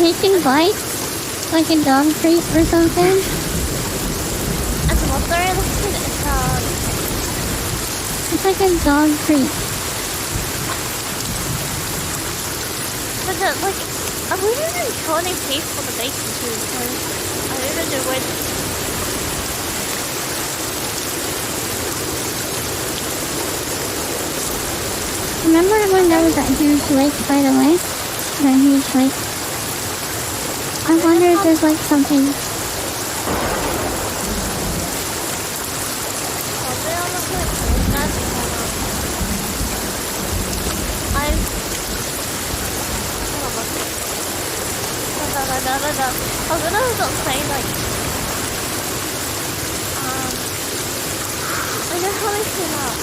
You can bite? Like a dog treat or something? It's what they're It's like a dog treat. But like, I wouldn't even kill any piece for the bacon too, because I didn't do it. Remember when there was that huge lake by the way? That huge lake. I wonder if there's like something. I was gonna say like, I know how they came out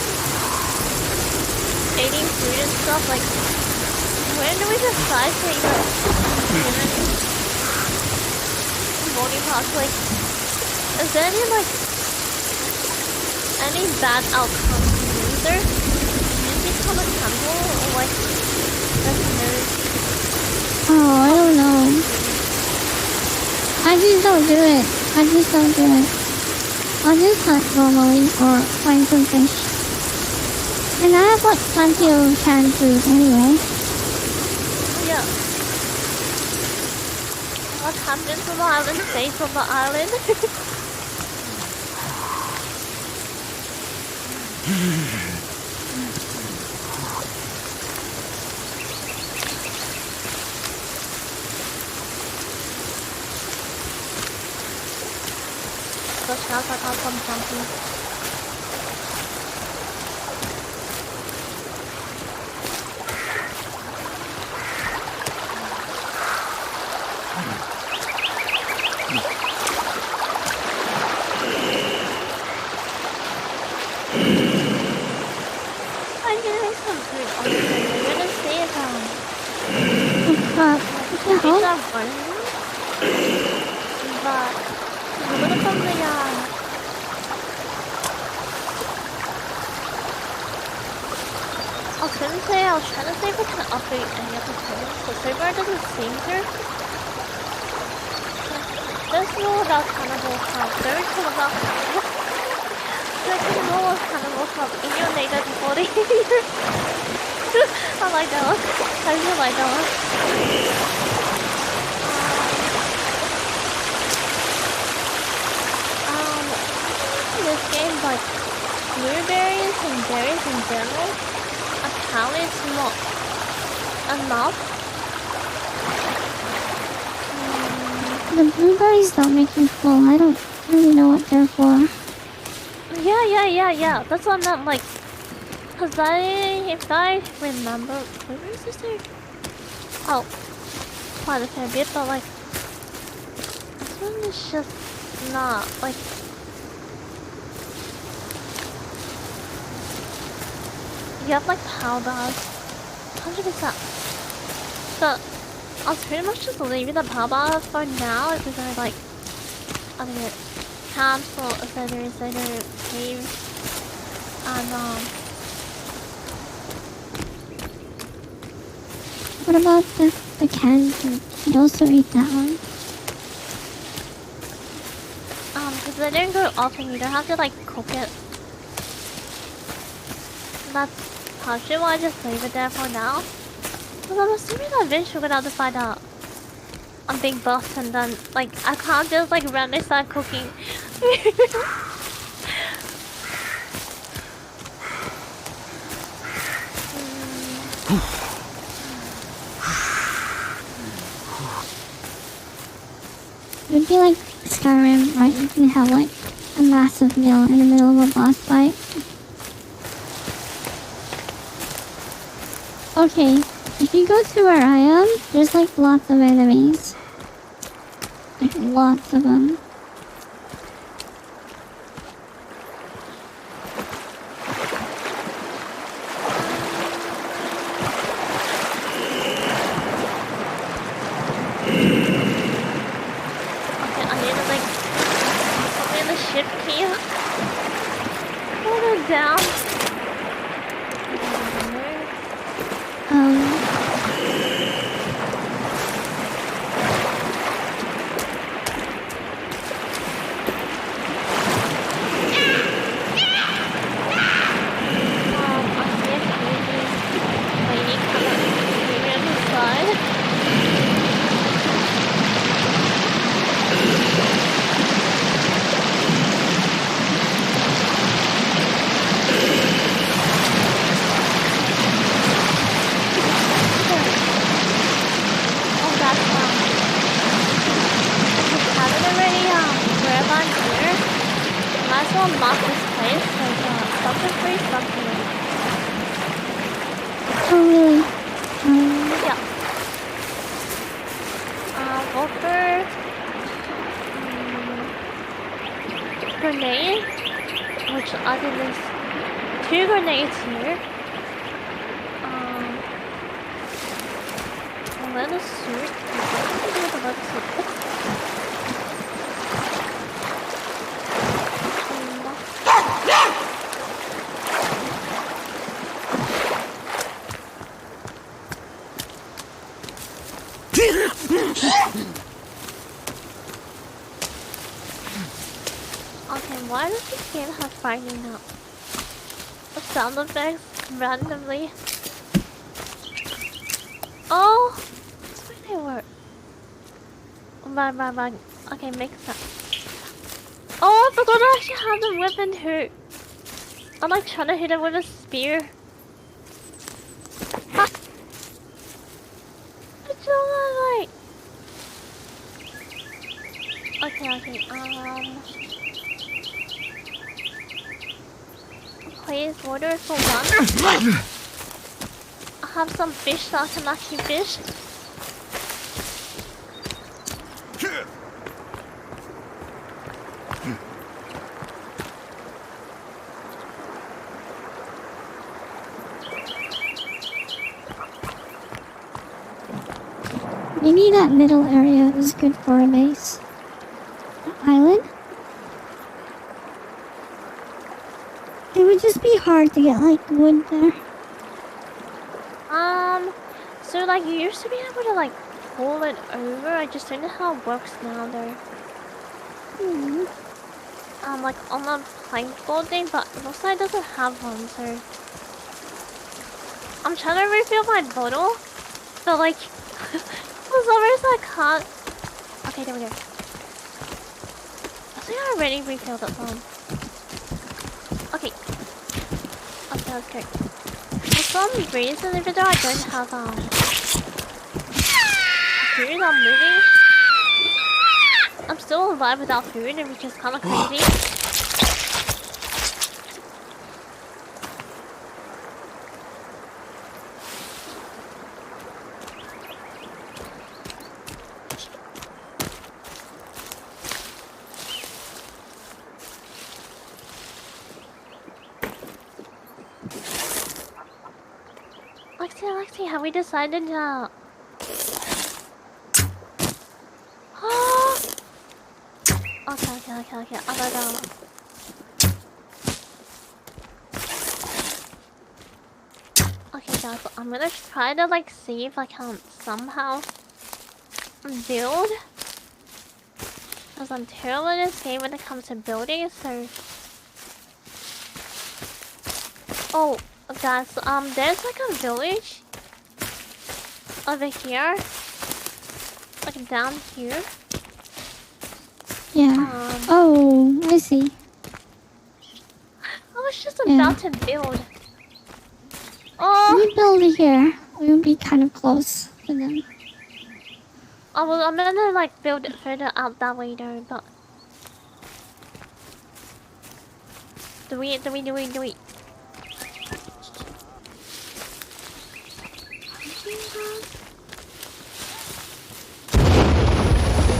eating food and stuff. Like, when do we decide to eat like human body parts? Like, is there any bad outcomes either? Do you become a temple or like veterinary? Oh, I don't know. I just don't do it. I'll just hunt normally or find some fish. And I have like plenty of canned food anyway. Yeah. What happens on the island stays on the island. The shells are all from something. I'm getting some food on the thing. We're gonna stay around. It's a fun. But we're gonna come to I was trying to say if we can upgrade any of the tenants. The server doesn't seem here. There's no about cannibal club. There is no about cannibal. There is no cannibal club in your data before they here. I like that one. I really like that one. This game, like blueberries and berries in general, apparently it's not enough. The blueberries don't make you full. I don't really know what they're for. Yeah. That's what I meant, like, cause if I remember, where is this thing? Oh, quite a fair bit, but like, this one is just not, like, you have like powders, 100%. So, I'll pretty much just leave the powder for now, if there's any like, other camps or cedars, caves, and What about the canned food? You'd also eat that one. because they didn't go often, you don't have to like cook it. That's partially why I just leave it there for now. Because I'm assuming that eventually we're gonna have to find out I'm being buffed and then like I can't just like randomly start cooking. It would be like Skyrim, right? You can have like a massive meal in the middle of a boss fight. Okay, if you go to where I am, there's like lots of enemies. Like lots of them. I think there's 2 grenades here. A leather suit. What do I do with the leather suit? Okay, why does this game have fighting now? The sound effects randomly. Oh, that's where they were. Run. Okay, makes sense. Oh, I forgot I actually have the weapon too. I'm like trying to hit him with a spear. Ah. It's all right. Okay. Please order for one. I have some fish so I can actually fish. Maybe that middle area is good for a base. Island? It would just be hard to get like wood there. So like you used to be able to like pull it over. I just don't know how it works now though. Like on the plankboard thing, but it looks like it doesn't have one, so I'm trying to refill my bottle, but like for some reason I can't. Okay, there we go. I think I already refilled it one. Okay, let's go. For some reason, even though I don't have food, I'm moving. I'm still alive without food, which is kind of crazy. Lexi, have we decided to... Okay. I'm gonna... Okay guys, I'm gonna try to like see if I can somehow build. Because I'm terrible in this game when it comes to building, so... Oh, guys, there's like a village over here. Like down here. Yeah. Oh, I see. I was just about to build. Oh! We build here. We would be kind of close to them. Oh, well, I'm gonna like build it further out that way though, but... Do we?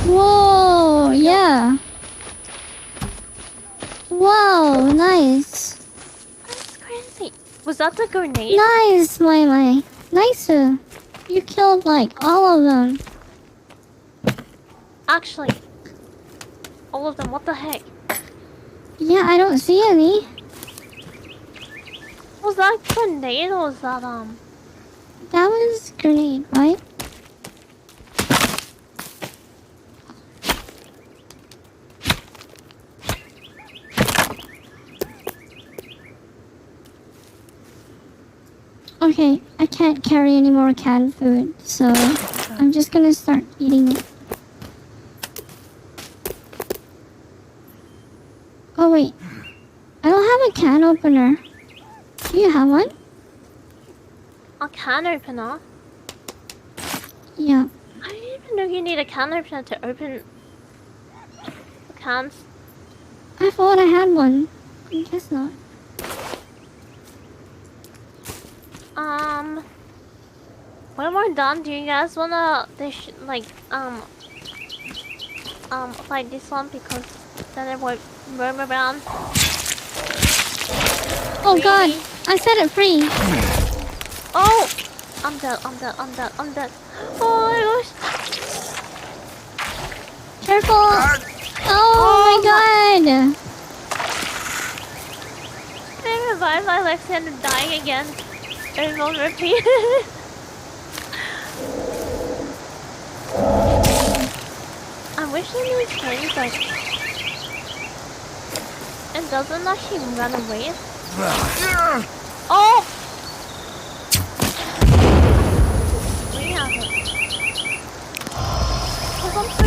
Whoa, yeah. Whoa, nice. That's crazy. Was that the grenade? Nice, my. Nice. You killed like all of them. Actually, all of them. What the heck? Yeah, I don't see any. Was that grenade or was that That was grenade, right? Okay, I can't carry any more canned food, so I'm just gonna start eating it. Oh wait, I don't have a can opener. Do you have one? a can opener? Yeah. I didn't even know you need a can opener to open cans. I thought I had one. I guess not. When we're done, do you guys wanna like this one because then it won't roam around? Oh god, Really? I set it free. Oh! I'm dead, I'm dead, I'm dead, I'm dead. Oh my gosh! Careful! Oh my god! They revived my Lexi and I'm dying again. It won't repeat. I wish in these games like it doesn't actually run away. Oh! Swing at it. Cause I'm so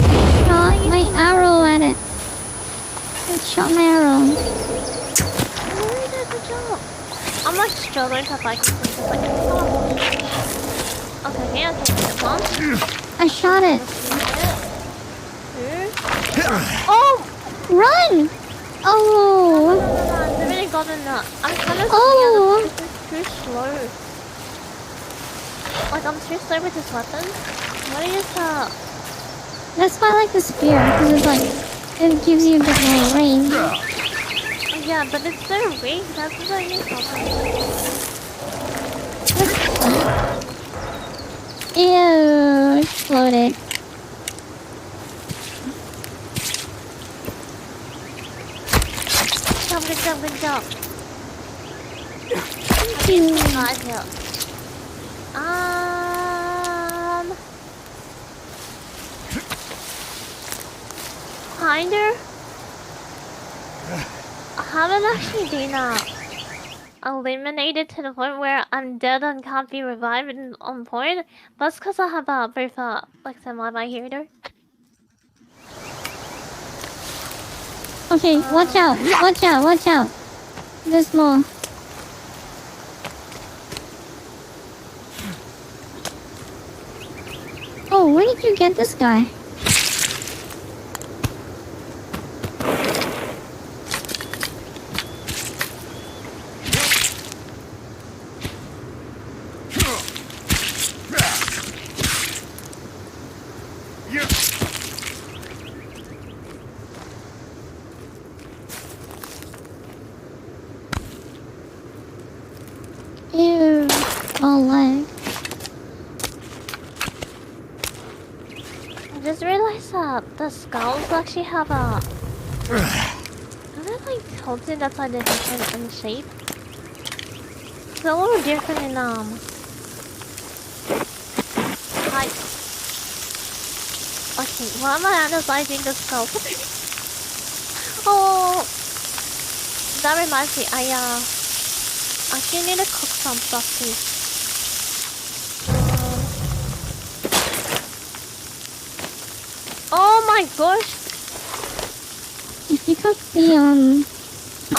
Shot my arrow at it. It shot my arrow. really did a good job. I'm like struggling to fight this one just like okay, come on. I shot it. Oh! Run! Oh! I really got enough. I'm kind of Oh! this is too slow. Like I'm too slow with this weapon. What is that? That's why I like the spear, because it's like, it gives you a bit more range. Yeah, but it's so weak. That's the only problem. Ew, exploded. Good job, good job. Thank you. God, yeah. Kinda. I haven't actually been eliminated to the point where I'm dead and can't be revived on point. That's because I have both like semi healer. Okay, watch out, watch out, watch out. There's more. Oh, where did you get this guy? Ew, all leg. I just realized that the skulls actually have a... Are they like tilted outside the different in shape? It's a little different in height. Okay, why am I analyzing the skulls? Oh, that reminds me. I actually need to cook some stuff too. Oh my gosh! If you cook the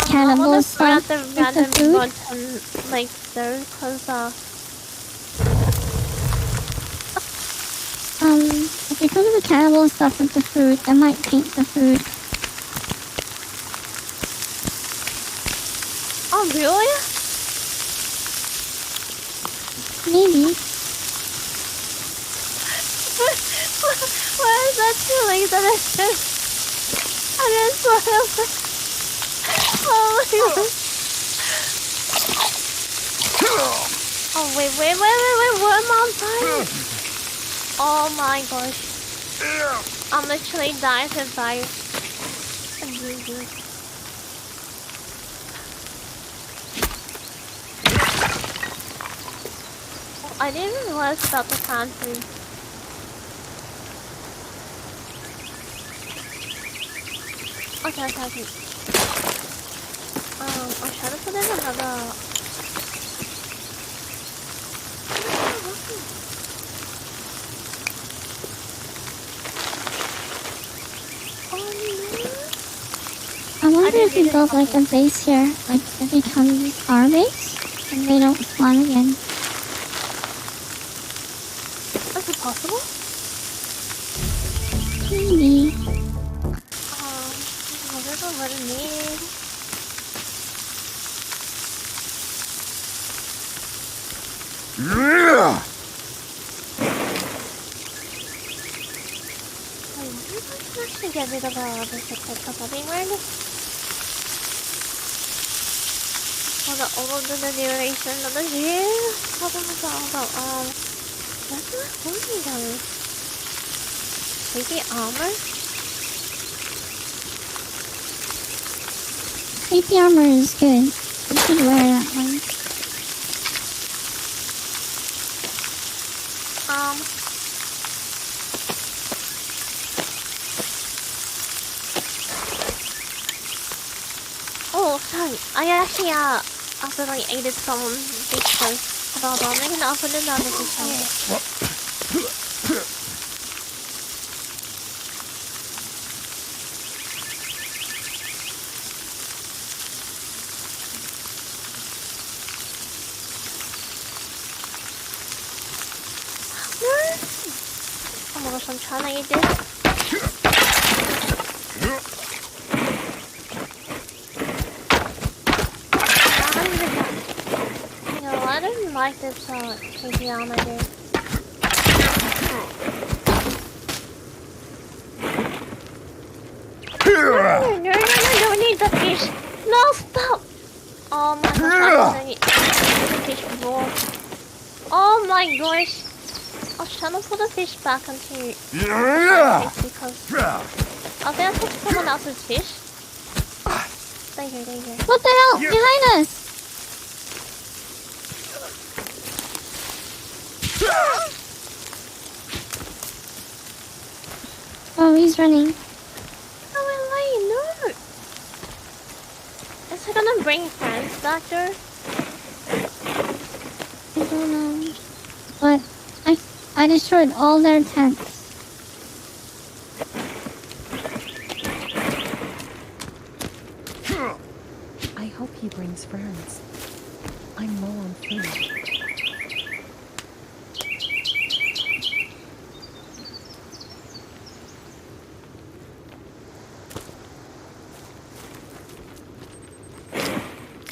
cannibal stuff the with the random food, button like there, cause if you cook the cannibal stuff with the food, that might taint the food. oh really? Maybe. Why is that too late that I didn't spoil it? Oh my god. Oh wait, what am I dying? Oh my gosh. I'm literally dying to fire. I didn't even realize about the pantry. Okay. I'll try to put in another. I wonder if you build like a base here, like it becomes our base, and they don't spawn again. Is it possible? Maybe. Whatever what it needs. Actually get rid of this effect of being wearing this. hold on, all of the duration of the year. Hold on. What's my holding though? Maybe armor? Safety armor is good. You should wear that one. Oh, sorry. I actually accidentally aided someone because hold on, I'm gonna open another picture. Oh my gosh, I'm trying to eat this. No, I don't like this KP armor, dude. No, don't need the fish. No, stop. Oh my gosh, I need the fish raw. Oh my gosh. I was trying to put the fish back onto the fish because I think I took someone else's fish. Stay here. What the hell? Behind us! Oh, he's running. No way, no! Is he gonna bring friends back there? I don't know. But I destroyed all their tents. I hope he brings friends. I'm low on food.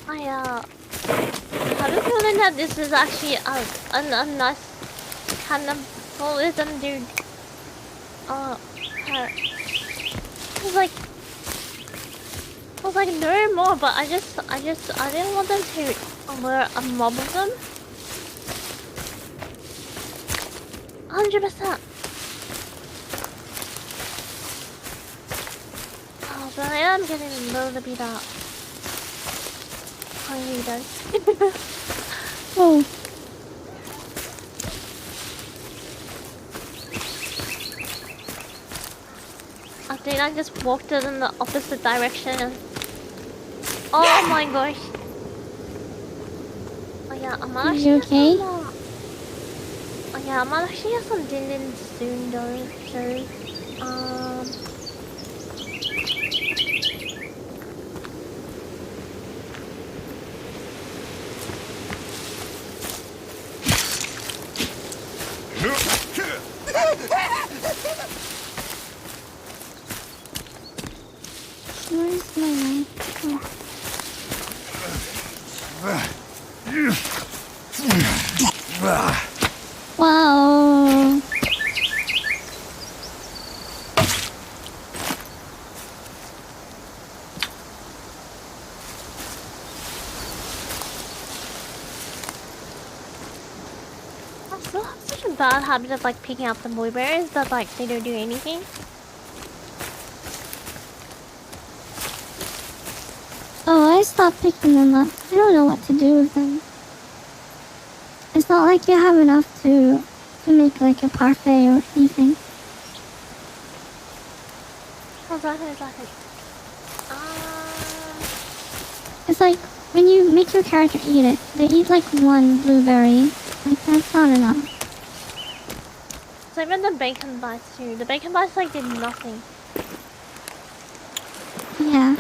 I have a feeling that this is actually a nice cannibalism, dude. I was like, no more, but I didn't want them to lure a mob of them. 100%. Oh, but I am getting a little bit up. Hungry though. Oh. I think I just walked it in the opposite direction. Oh my gosh. Oh yeah, I'm Are actually you okay? oh yeah, I'm actually have some dinner soon though, so Where's my knife? Oh. Wow. I still have such a bad habit of like picking up the blueberries that like they don't do anything. Oh, I stopped picking them up. I don't know what to do with them. It's not like you have enough to make like a parfait or anything. Hold on. It's like when you make your character eat it, they eat like one blueberry. Like that's not enough. So even the bacon bites too. The bacon bites like did nothing. Yeah.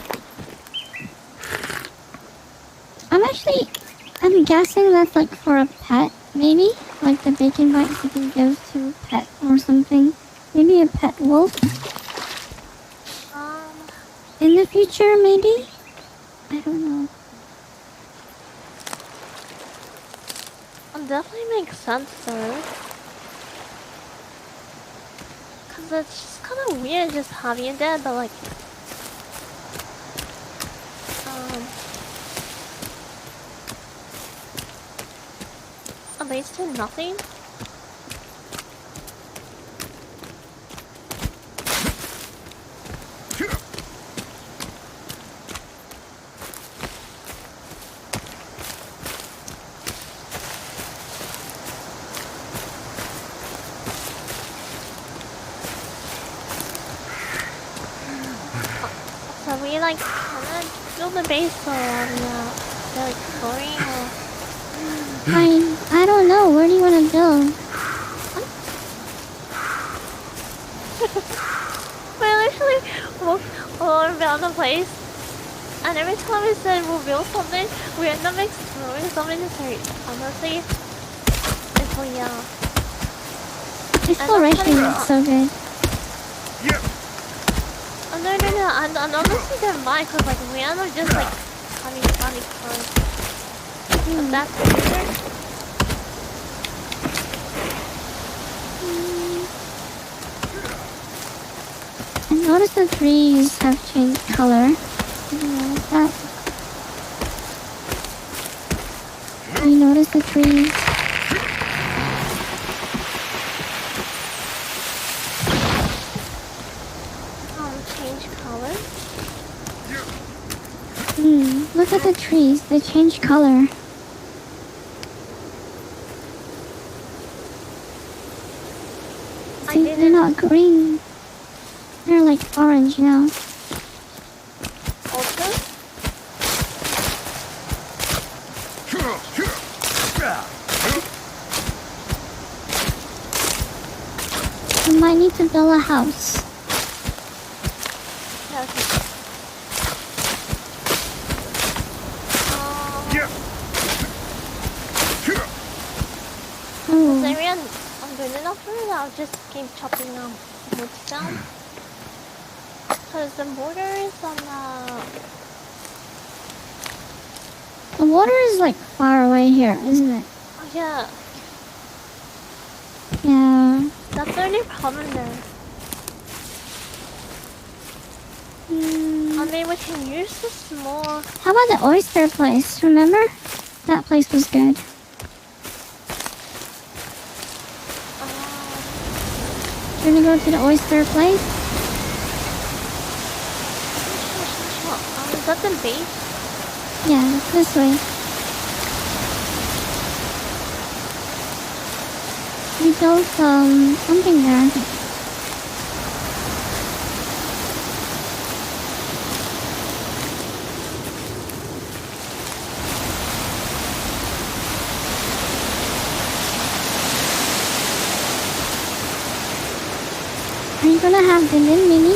I'm guessing that's like for a pet, maybe? Like the bacon bites you can give to a pet or something. Maybe a pet wolf? In the future, maybe? I don't know. It definitely makes sense though. Cause it's just kind of weird just having it there, but like... base to nothing? So we like kinda build the base so they're exploring or I don't know. Where do you want to build? we literally walk all around the place and every time we said we'll build something we end up exploring something to say honestly it's so yeah. Exploration is so good. Oh, no, and honestly don't mind cause like we end up just like having fun exploring. But that's weird. I noticed the trees have changed color. Did you notice that? You notice the trees? Change color? Look at the trees. They change color. See, they're not green. They're like orange now. Also? We might need to build a house. Is the area good enough for it? I'll just keep chopping wood down. Because the border is on The water is like far away here, isn't it? Oh yeah, Yeah. that's the only problem there. I mean, we can use the small... How about the oyster place? Remember? That place was good. You're gonna go to the oyster place? Is that the base? Yeah, it's this way. We built something there. Are you gonna have dinner, Mimi?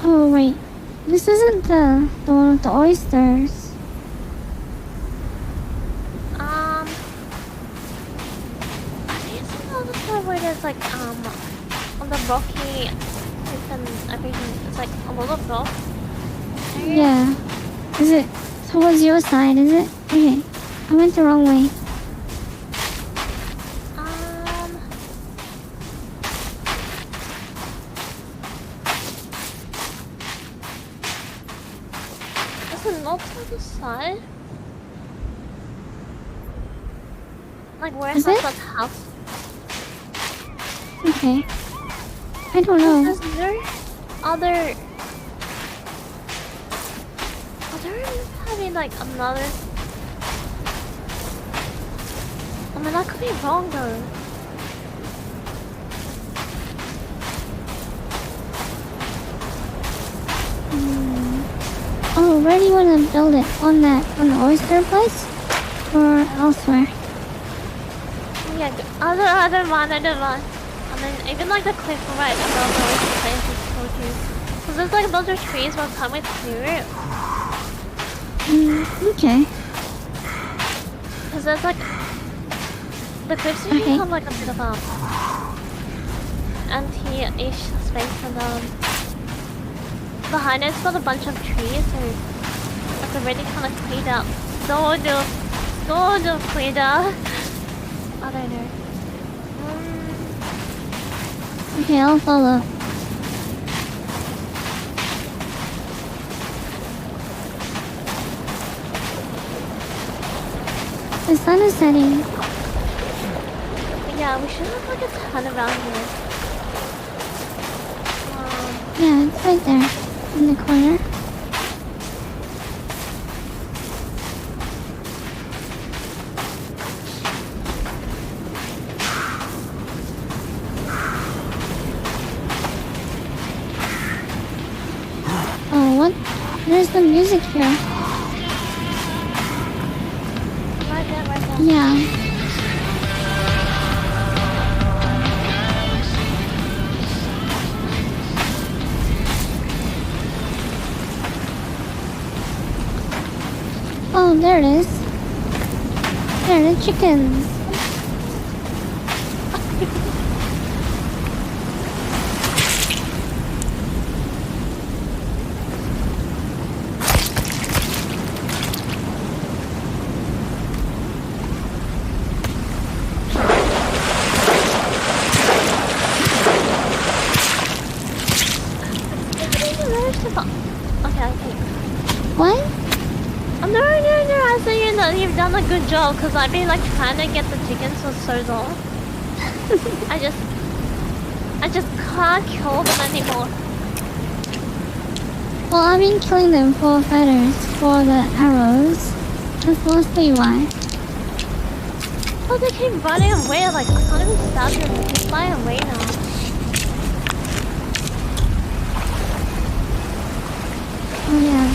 Oh wait, this isn't the one with the oysters. I think it's another side where there's like on the rocky and everything. It's like a lot of rock. Yeah. Is it towards your side? Is it? Okay, I went the wrong way. Is it not to the side? Like where Is it? Hassan's house. Okay. I don't know. There's no other. I don't remember having like another. I mean, I could be wrong though. Oh, where do you want to build it? On the oyster place? Or elsewhere? Yeah, I don't mind. I mean, even like the cliff right above the oyster place is cool too. Cause there's like a bunch of trees by the time we clear it. Okay. Cause there's like the cliffs usually have like a bit of empty-ish space, and behind it's got a bunch of trees, so it's already kind of cleaned up. Sort of cleaned up. I don't know. Okay, I'll follow. The sun is setting. Yeah, we should have like a ton around here. Yeah, it's right there. In the corner. Oh, what? There's the music here. Right there. Yeah. Oh, there it is. There are the chickens. Okay. What? Oh, no, I think you've done a good job, because I've been like trying to get the chickens for so long. I just can't kill them anymore. Well, I've been killing them for feathers, for the arrows. That's mostly why. Oh, they keep running away, like I can't even stab them, they keep flying away now. Oh yeah.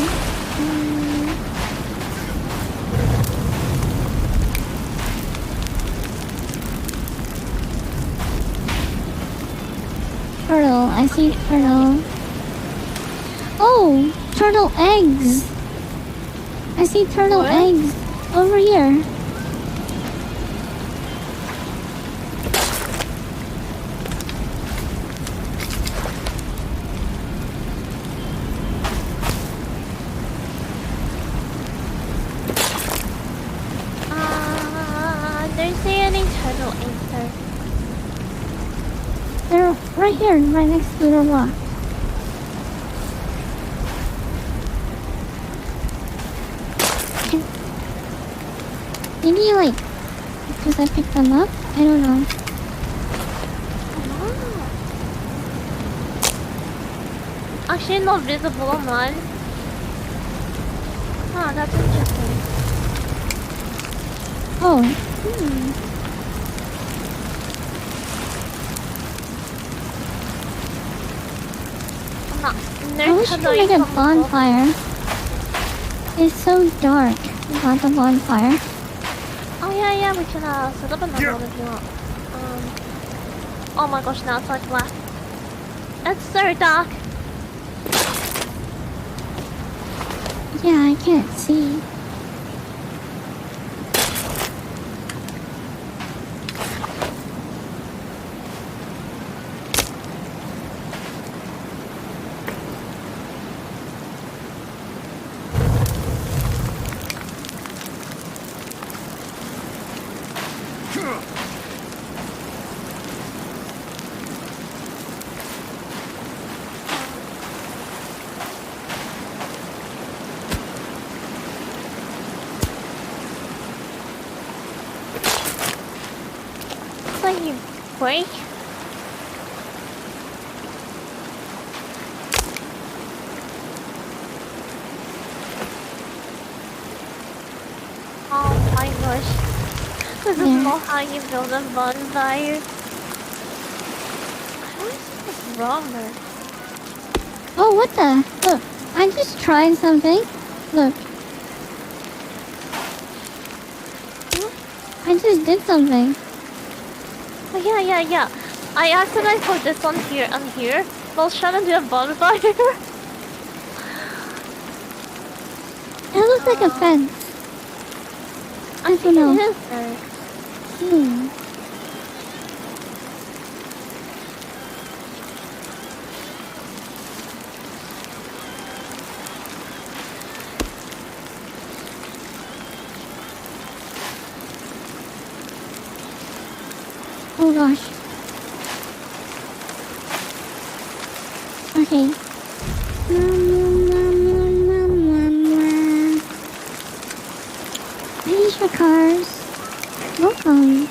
Turtle, I see turtle. Oh, turtle eggs. I see turtle eggs over here. Don't see any turtle eggs though. They're right here, right next to the rock. Maybe like, because I picked them up? I don't know. Actually not visible on mine. Oh, that's interesting. Oh. I wish we could make a bonfire. It's so dark without the bonfire. Oh yeah, we can set up another one if you want. Oh my gosh, now it's like black. It's so dark. Yeah, I can't see. can you break? Oh my gosh. This is not how you build a bonfire. What is wrong there? Oh, what the? Look, I just tried something. Look. I just did something. Oh, yeah. I accidentally put this on here and here. I was trying to do a bonfire. It looks like a fence. I don't know. It is there. Oh gosh. Okay. Hey, for cars. Welcome.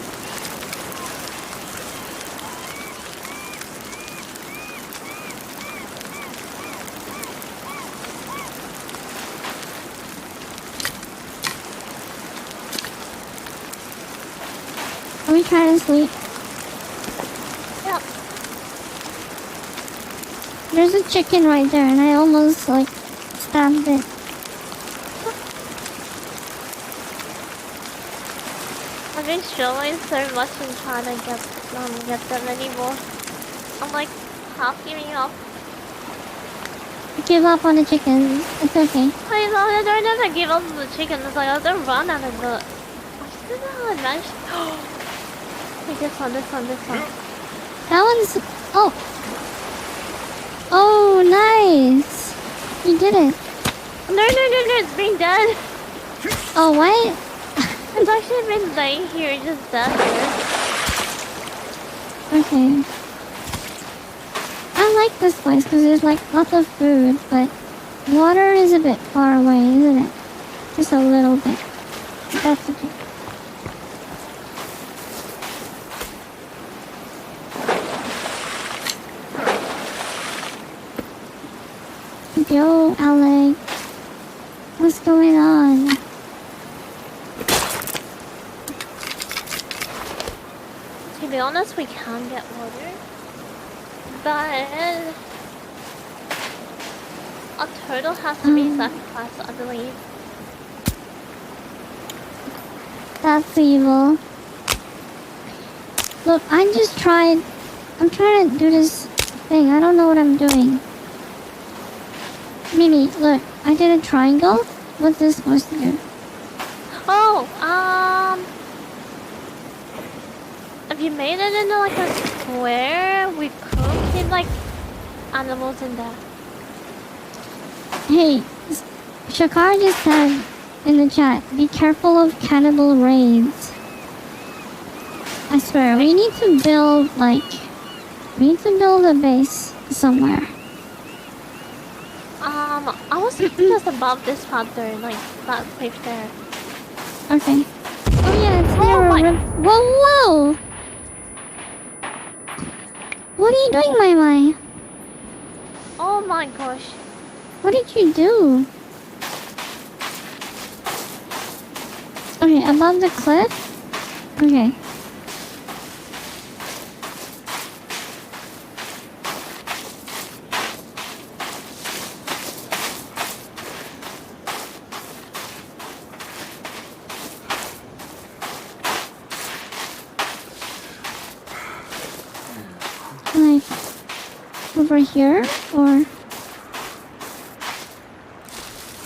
Are we trying to sleep? Yep. There's a chicken right there, and I almost like stabbed it. I've been struggling so much in trying to get them anymore. I'm like half giving up. Give up on the chicken. It's okay. I don't ever give up on the chicken. It's like I don't run out of the. I still know how to manage. Wait, this one. That one's... Oh. Oh, nice. You did it. No, it's being dead. Oh, what? It's actually been laying here, just dead here. Okay. I like this place because there's like lots of food, but water is a bit far away, isn't it? Just a little bit. But that's okay. Yo, Alex. What's going on? To be honest, we can get water. But a turtle has to be sacrificed, I believe. That's evil. Look, I'm trying to do this thing. I don't know what I'm doing. Mimi, look, I did a triangle. What's this supposed to do? Oh, if you made it into like a square, we could keep like animals in there. Hey, Shakar just said in the chat, be careful of cannibal raids. I swear, we need to build a base somewhere. I was just above this pattern, like that cliff there. Okay. Oh yeah, it's near a river. Whoa! What are you doing, Mai? Oh my gosh. What did you do? Okay, above the cliff? Okay. Like, over here? Or...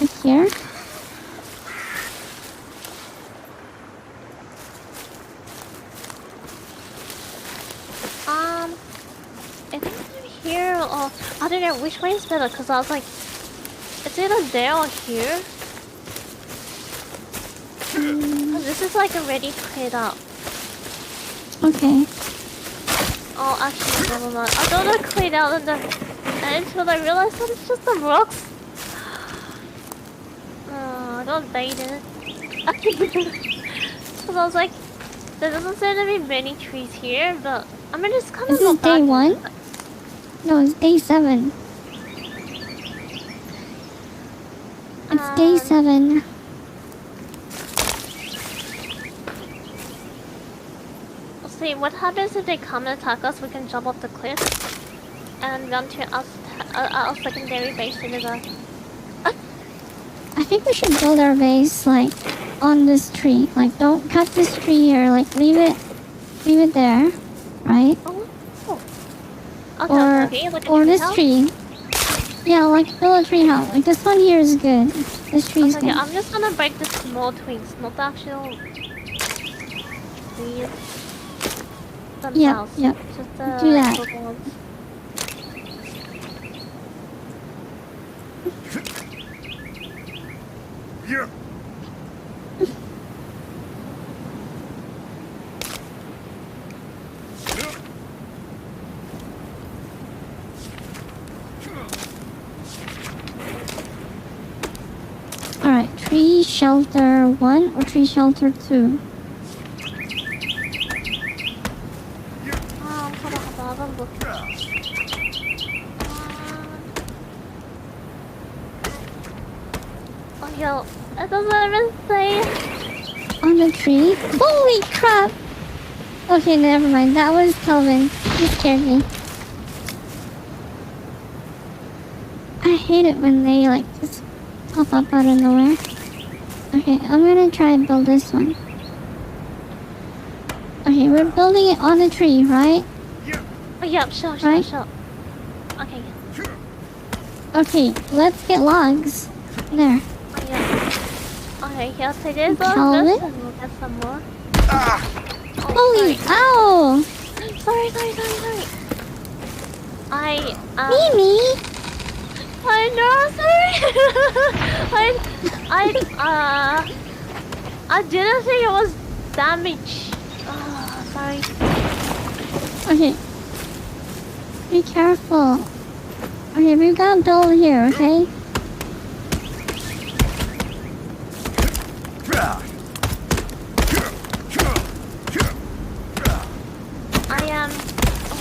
right here? I think maybe here or I don't know which way is better because I was like, it's either there or here. 'Cause this is like already cleared up. Okay. Oh, actually, never mind. I thought I cleared out in the until I realized that it's just the rocks. Oh, I don't bait it. Because I was like, There doesn't seem to be many trees here, but I mean it's kind of Is not it day bad. 1? No, it's day 7. It's day 7. Let's see, what happens if they come and attack us? We can jump off the cliff and run to our secondary base in the I think we should build our base, like, on this tree. Like, don't cut this tree here. Like, leave it there, right? Oh. Okay, like a this treehouse? tree. Yeah, like, build a tree house. Like, this one here is good. This tree is Okay, good. I'm just gonna break the small twigs, not the actual trees themselves. Yep. Just the Do that. little ones. Yeah. Alright, tree shelter 1 or tree shelter 2? Hold on, I'll look. Oh, yo, it doesn't even say. On the tree? Holy crap! Okay, never mind. That was Kelvin. He scared me. I hate it when they, like, just pop up out of nowhere. Okay, I'm gonna try and build this one. Okay, we're building it on a tree, right? Oh, yeah, sure. Okay. Okay, let's get logs. There. Oh, yeah. Okay, here, take this Kelvin? one, and we'll get some more. Holy, ow! Sorry. Mimi! I know, sorry. I didn't think it was damaged. Oh, sorry. Okay. Be careful. Okay, we've got to build here, okay? I am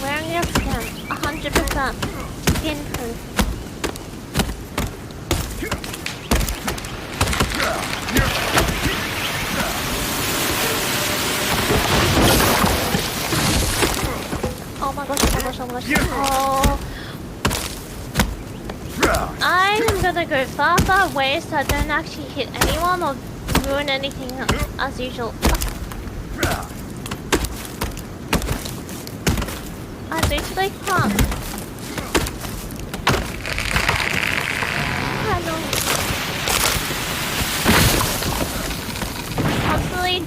wearing your skin, 100% skin proof. Oh my gosh. Oh. I'm gonna go far away so I don't actually hit anyone or ruin anything as usual. I literally can't. I don't. Constantly.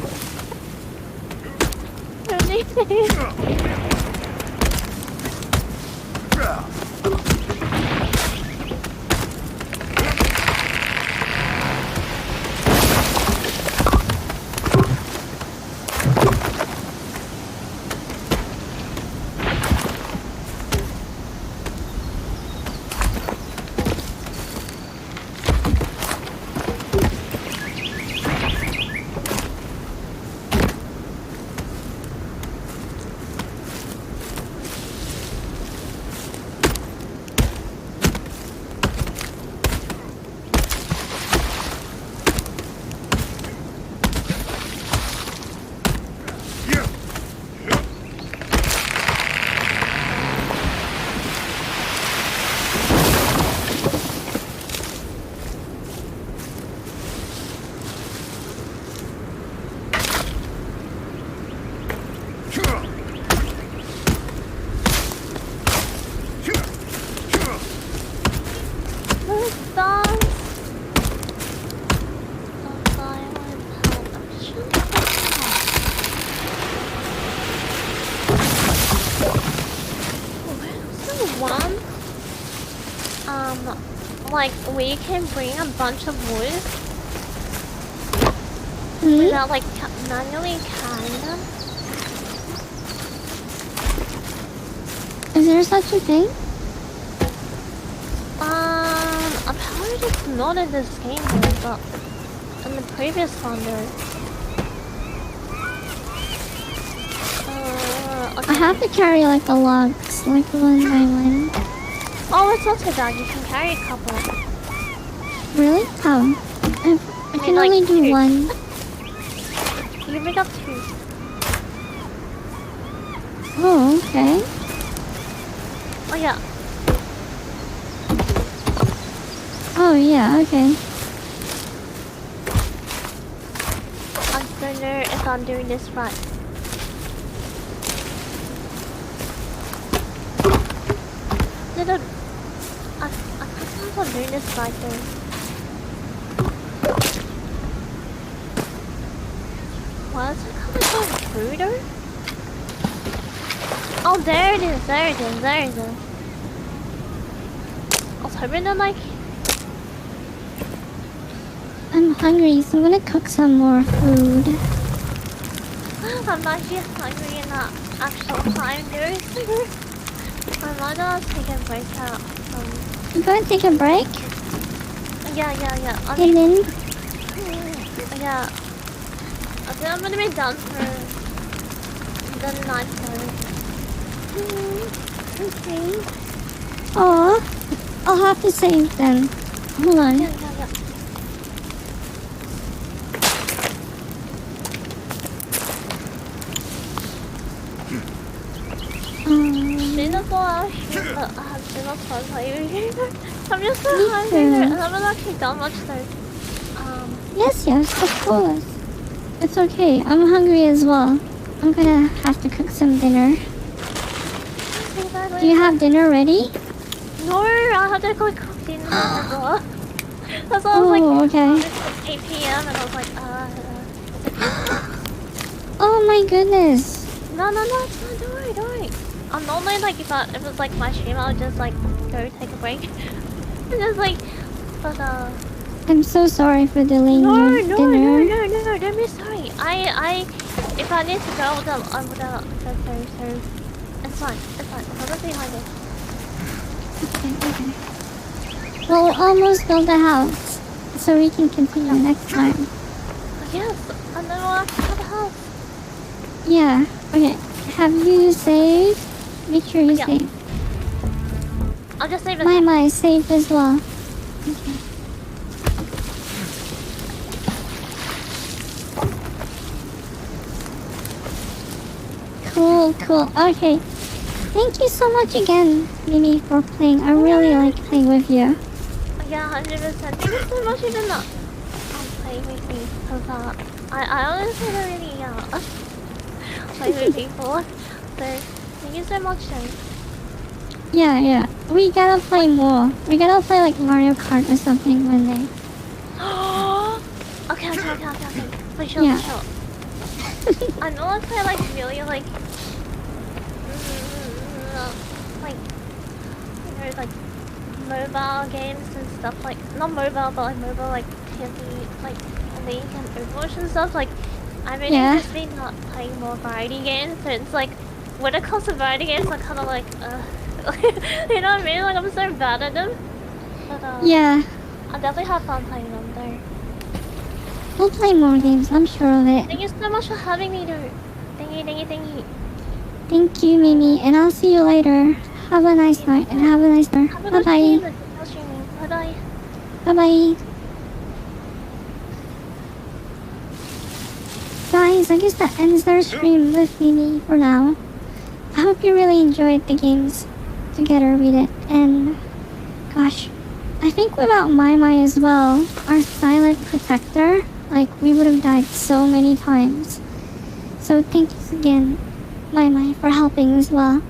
Like, we can bring a bunch of wood without, like, manually carrying them. Is there such a thing? Apparently it's not in this game, though, but in the previous one there is. okay. I have to carry like the logs, like one by one. Oh, it's not too bad. You can carry a couple. Really? How? I can like, only do two. one. You can pick up 2. Oh, okay. Oh yeah. Oh yeah, okay. I don't know if I'm doing this right. No. I can't tell if I'm doing this right though. Why is it coming so through though? Oh, there it is. I was hoping that like... I'm hungry, so I'm gonna cook some more food. I'm actually hungry in that actual time dude. I might as take a break out. I'm gonna take a break, Yeah. I and mean, then yeah. I think I'm gonna be done for the night time. okay. Oh, I'll have to save then. Hold on. Yeah. That's all I'll shoot, but I have so much fun playing with you. I'm just so hungry too. and I haven't actually done much though. Yes, of course. It's okay. I'm hungry as well. I'm gonna have to cook some dinner. Do you have dinner ready? No, I have to go cook dinner as well. That's why I was like, okay. it's like 8 p.m. and I was like, Oh my goodness. No, it's fine, don't worry. I'm normally like, if it's like my stream, I'll just like go take a break. Just like, but I'm so sorry for delaying your dinner. No, don't be sorry. If I need to go, I would go, so it's fine. I'll just behind it. Okay. Well, we'll almost build a house, so we can continue next time. Yes, and then we'll actually have a house. Yeah, okay. Have you saved? Make sure you Yeah. save. I'll just save it. My saved as well. Okay. Cool. Okay. Thank you so much again, Mimi, for playing. I really like playing with you. Yeah, 100%. Thank you so much even though playing with me. Because I honestly don't really play with people. So thank you so much, Jen. Yeah. We gotta play more. We gotta play like Mario Kart or something one day. Okay. For sure. I know I play like really like like mobile games and stuff, like not mobile but like mobile like TFT, like League and Overwatch and stuff. Like I've really just been not playing more variety games, so it's like when it comes to variety games I'm kinda like you know what I mean? Like I'm so bad at them. But yeah. I definitely have fun playing them though. We'll play more games, I'm sure of it. Thank you so much for having me though. Thank you. Thank you, Mimi, and I'll see you later. Have a nice night and have a nice dinner. Bye-bye. Bye-bye. Bye-bye. Guys, I guess that ends their stream with Mimi for now. I hope you really enjoyed the games together with it. And gosh, I think without Mai as well, our silent protector, like we would have died so many times. So thanks again, Mai, for helping as well.